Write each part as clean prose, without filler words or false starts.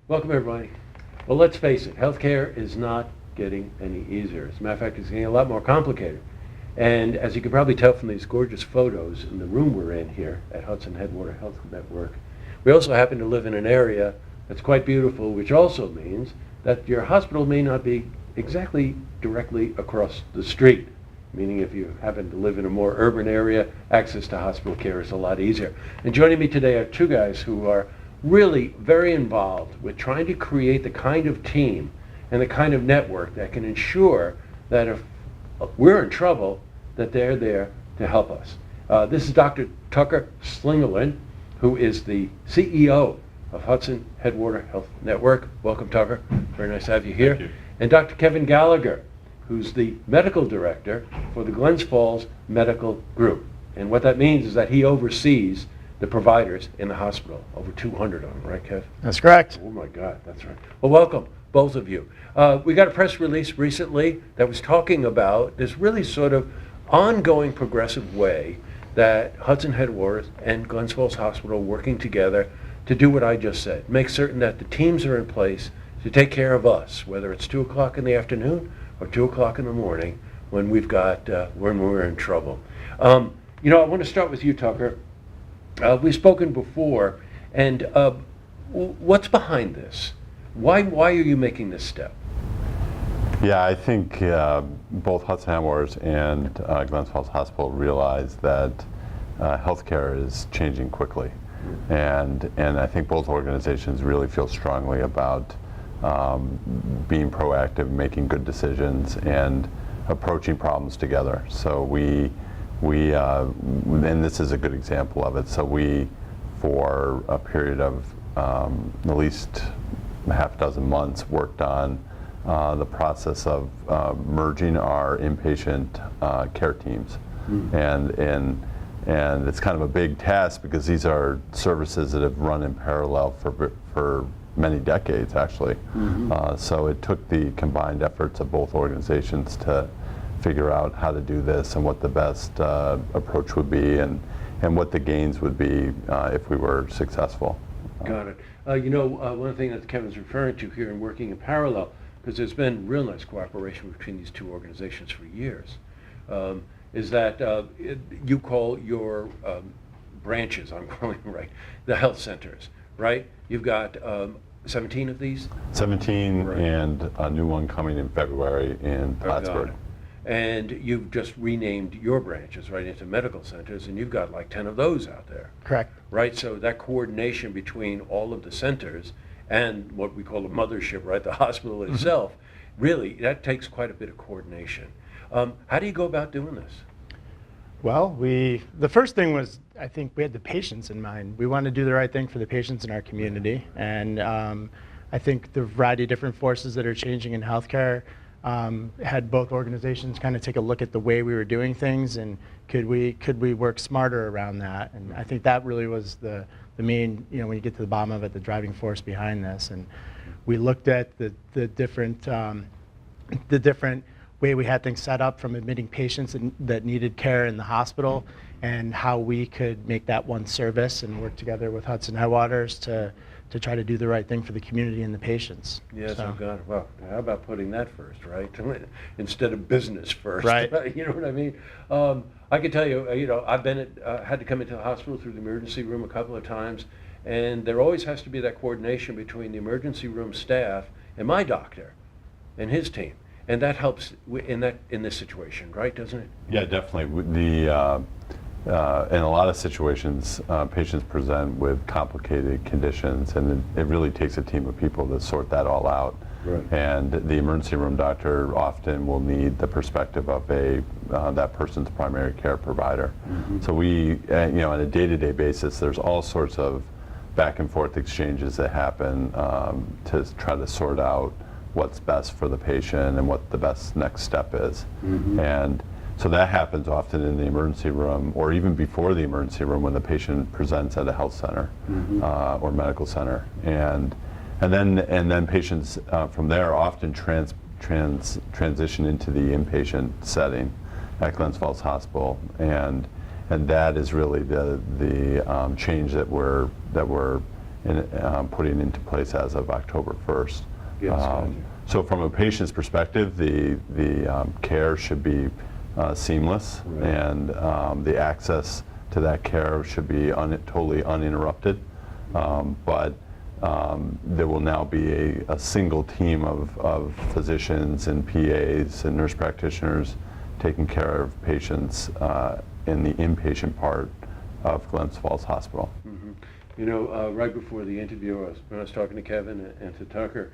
Welcome, everybody. Well, let's face it, healthcare is not getting any easier. As a matter of fact, it's getting a lot more complicated. And as you can probably tell from these gorgeous photos in the room we're in here at Hudson Headwaters Health Network, we also happen to live in an area that's quite beautiful, which also means that your hospital may not be exactly directly across the street. Meaning if you happen to live in a more urban area, access to hospital care is a lot easier. And joining me today are two guys who are really very involved with trying to create the kind of team and the kind of network that can ensure that if we're in trouble, that they're there to help us. This is Dr. Tucker Slingerland, who is the CEO of Hudson Headwaters Health Network. Welcome, Tucker. Very nice to have you here. Thank you. And Dr. Kevin Gallagher, who's the medical director for the Glens Halls Medical Group. And what that means is that he oversees the providers in the hospital, over 200 of them, right, Kev? That's correct. Oh my God, that's right. Well, welcome, both of you. We got a press release recently that was talking about this really sort of ongoing progressive way that Hudson Headwaters and Glens Halls Hospital are working together to do what I just said, make certain that the teams are in place to take care of us, whether it's 2 o'clock in the afternoon or 2 o'clock in the morning when we've got, when we're in trouble. I want to start with you, Tucker. We've spoken before, and what's behind this? Why are you making this step? Yeah, I think both Hudson Headwaters and Glens Halls Hospital realize that healthcare is changing quickly, and I think both organizations really feel strongly about being proactive, making good decisions, and approaching problems together. So we and this is a good example of it. So we, for a period of at least a half dozen months, worked on the process of merging our inpatient care teams. And it's kind of a big task because these are services that have run in parallel for many decades, actually. So it took the combined efforts of both organizations to figure out how to do this and what the best approach would be and what the gains would be if we were successful. Got it. One thing that Kevin's referring to here in working in parallel, because there's been real nice cooperation between these two organizations for years, is that you call your branches, I'm calling them right, the health centers, right? You've got 17 of these? 17, right. And a new one coming in February in Plattsburgh. And you've just renamed your branches, right, into medical centers, and you've got like 10 of those out there. Correct. Right, so that coordination between all of the centers and what we call a mothership, right, the hospital itself, really, that takes quite a bit of coordination. How do you go about doing this? Well, the first thing was, I think we had the patients in mind. We wanted to do the right thing for the patients in our community. And I think the variety of different forces that are changing in healthcare had both organizations kind of take a look at the way we were doing things, and could we work smarter around that? And I think that really was the main, when you get to the bottom of it, the driving force behind this. And we looked at the different way we had things set up, from admitting patients that needed care in the hospital, and how we could make that one service and work together with Hudson Headwaters to try to do the right thing for the community and the patients. Yes, so. God, well, how about putting that first, right? Instead of business first, right? You know what I mean? I can tell you, I've been had to come into the hospital through the emergency room a couple of times, and there always has to be that coordination between the emergency room staff and my doctor and his team, and that helps in this situation, right? Doesn't it? Yeah, definitely. In a lot of situations, patients present with complicated conditions, and it really takes a team of people to sort that all out. Right. And the emergency room doctor often will need the perspective of that person's primary care provider. So we, on a day-to-day basis, there's all sorts of back and forth exchanges that happen to try to sort out what's best for the patient and what the best next step is. And so that happens often in the emergency room, or even before the emergency room when the patient presents at a health center or medical center, and then patients from there often transition into the inpatient setting at Glens Halls Hospital, and that is really the change that we're putting into place as of October 1st. Yes, gotcha. So from a patient's perspective, the care should be seamless, Right. and the access to that care should be totally uninterrupted. But there will now be a single team of physicians and PAs and nurse practitioners taking care of patients in the inpatient part of Glens Falls Hospital. Mm-hmm. You know, right before the interview, when I was talking to Kevin and to Tucker,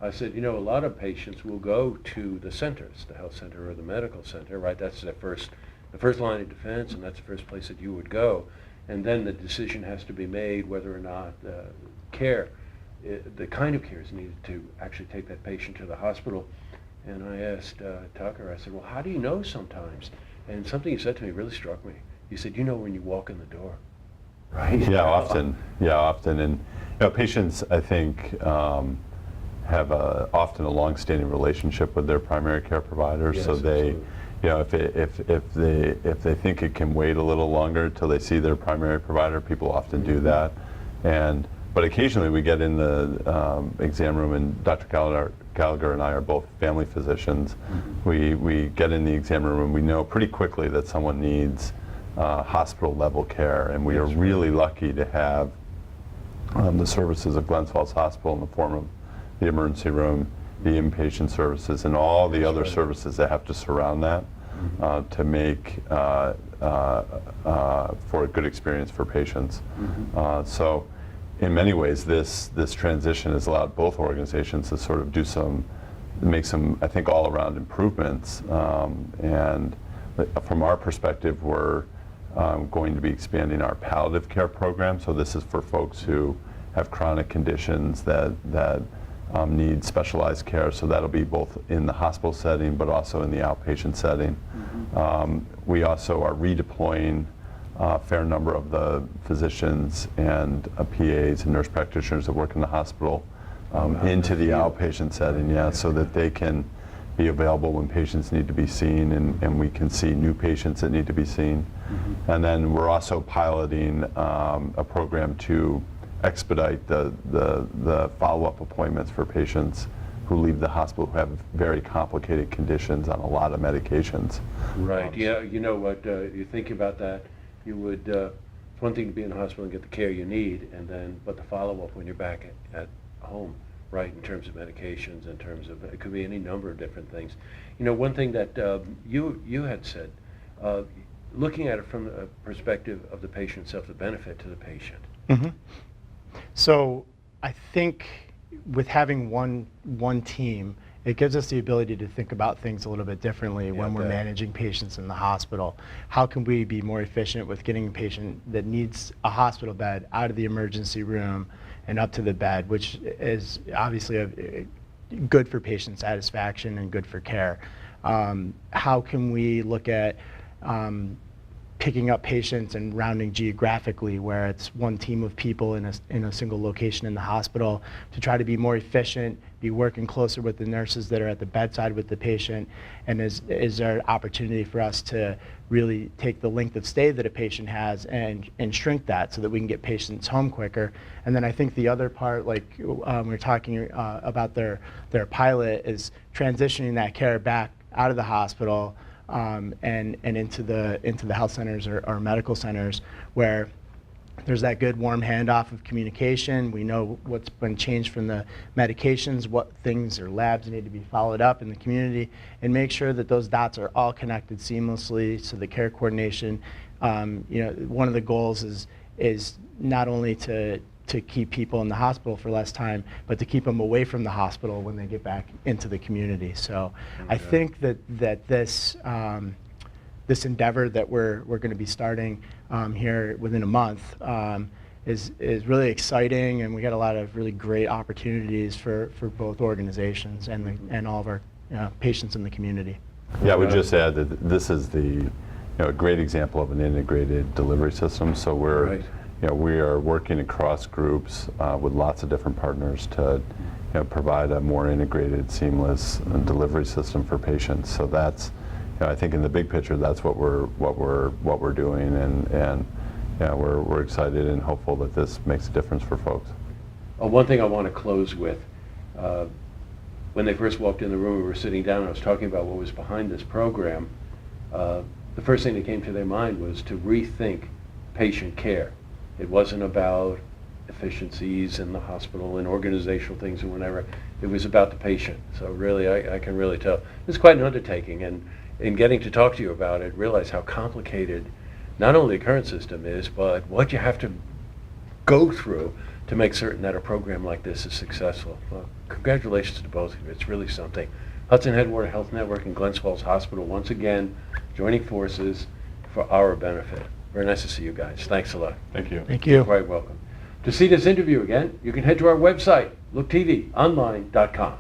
I said, you know, a lot of patients will go to the centers, the health center or the medical center, right? That's the first line of defense, and that's the first place that you would go. And then the decision has to be made whether or not the kind of care is needed to actually take that patient to the hospital. And I asked Tucker, I said, well, how do you know sometimes? And something he said to me really struck me. He said, you know when you walk in the door. Right? Yeah, often. Yeah, often. And patients, I think, have often a long-standing relationship with their primary care providers. Yes, so they, absolutely. if they think it can wait a little longer till they see their primary provider, people often do that. But occasionally we get in the exam room, and Dr. Gallagher and I are both family physicians. Mm-hmm. We get in the exam room and we know pretty quickly that someone needs hospital level care, and we are really lucky to have the services of Glens Falls Hospital in the form of the emergency room, the inpatient services, and all the other services that have to surround that to make for a good experience for patients. Mm-hmm. So in many ways, this transition has allowed both organizations to sort of make some, I think, all-around improvements. And from our perspective, we're going to be expanding our palliative care program. So this is for folks who have chronic conditions that need specialized care. So that'll be both in the hospital setting, but also in the outpatient setting. Mm-hmm. We also are redeploying a fair number of the physicians and PAs and nurse practitioners that work in the hospital into the outpatient setting, so that they can be available when patients need to be seen, and we can see new patients that need to be seen. Mm-hmm. And then we're also piloting a program to expedite the follow-up appointments for patients who leave the hospital who have very complicated conditions on a lot of medications. Right. Yeah. You know what? You think about that. You would. It's one thing to be in the hospital and get the care you need, but the follow-up when you're back at home, right? In terms of medications, in terms of it could be any number of different things. You know, one thing that you had said, looking at it from the perspective of the patient itself, the benefit to the patient. Mm-hmm. So I think with having one team, it gives us the ability to think about things a little bit differently when we're managing patients in the hospital. How can we be more efficient with getting a patient that needs a hospital bed out of the emergency room and up to the bed, which is obviously good for patient satisfaction and good for care. How can we look at picking up patients and rounding geographically, where it's one team of people in a single location in the hospital, to try to be more efficient, be working closer with the nurses that are at the bedside with the patient, and is there an opportunity for us to really take the length of stay that a patient has and shrink that so that we can get patients home quicker. And then I think the other part, like we were talking about their pilot, is transitioning that care back out of the hospital and into the health centers or medical centers, where there's that good warm handoff of communication. We know what's been changed from the medications, what things or labs need to be followed up in the community, and make sure that those dots are all connected seamlessly. So the care coordination, one of the goals is not only to keep people in the hospital for less time, but to keep them away from the hospital when they get back into the community. So I think that this endeavor that we're going to be starting here within a month is really exciting, and we got a lot of really great opportunities for both organizations and all of our patients in the community. Yeah, I would just add that this is a great example of an integrated delivery system. So we are working across groups with lots of different partners to provide a more integrated, seamless delivery system for patients. So that's, I think in the big picture, that's what we're doing, and we're excited and hopeful that this makes a difference for folks. One thing I want to close with, when they first walked in the room, we were sitting down, and I was talking about what was behind this program. The first thing that came to their mind was to rethink patient care. It wasn't about efficiencies in the hospital and organizational things and whatever. It was about the patient. So really, I can really tell. It's quite an undertaking, and in getting to talk to you about it, realize how complicated not only the current system is, but what you have to go through to make certain that a program like this is successful. Well, congratulations to both of you. It's really something. Hudson Headwaters Health Network and Glens Halls Hospital once again joining forces for our benefit. Very nice to see you guys. Thanks a lot. Thank you. Thank you. You're quite welcome. To see this interview again, you can head to our website, looktvonline.com.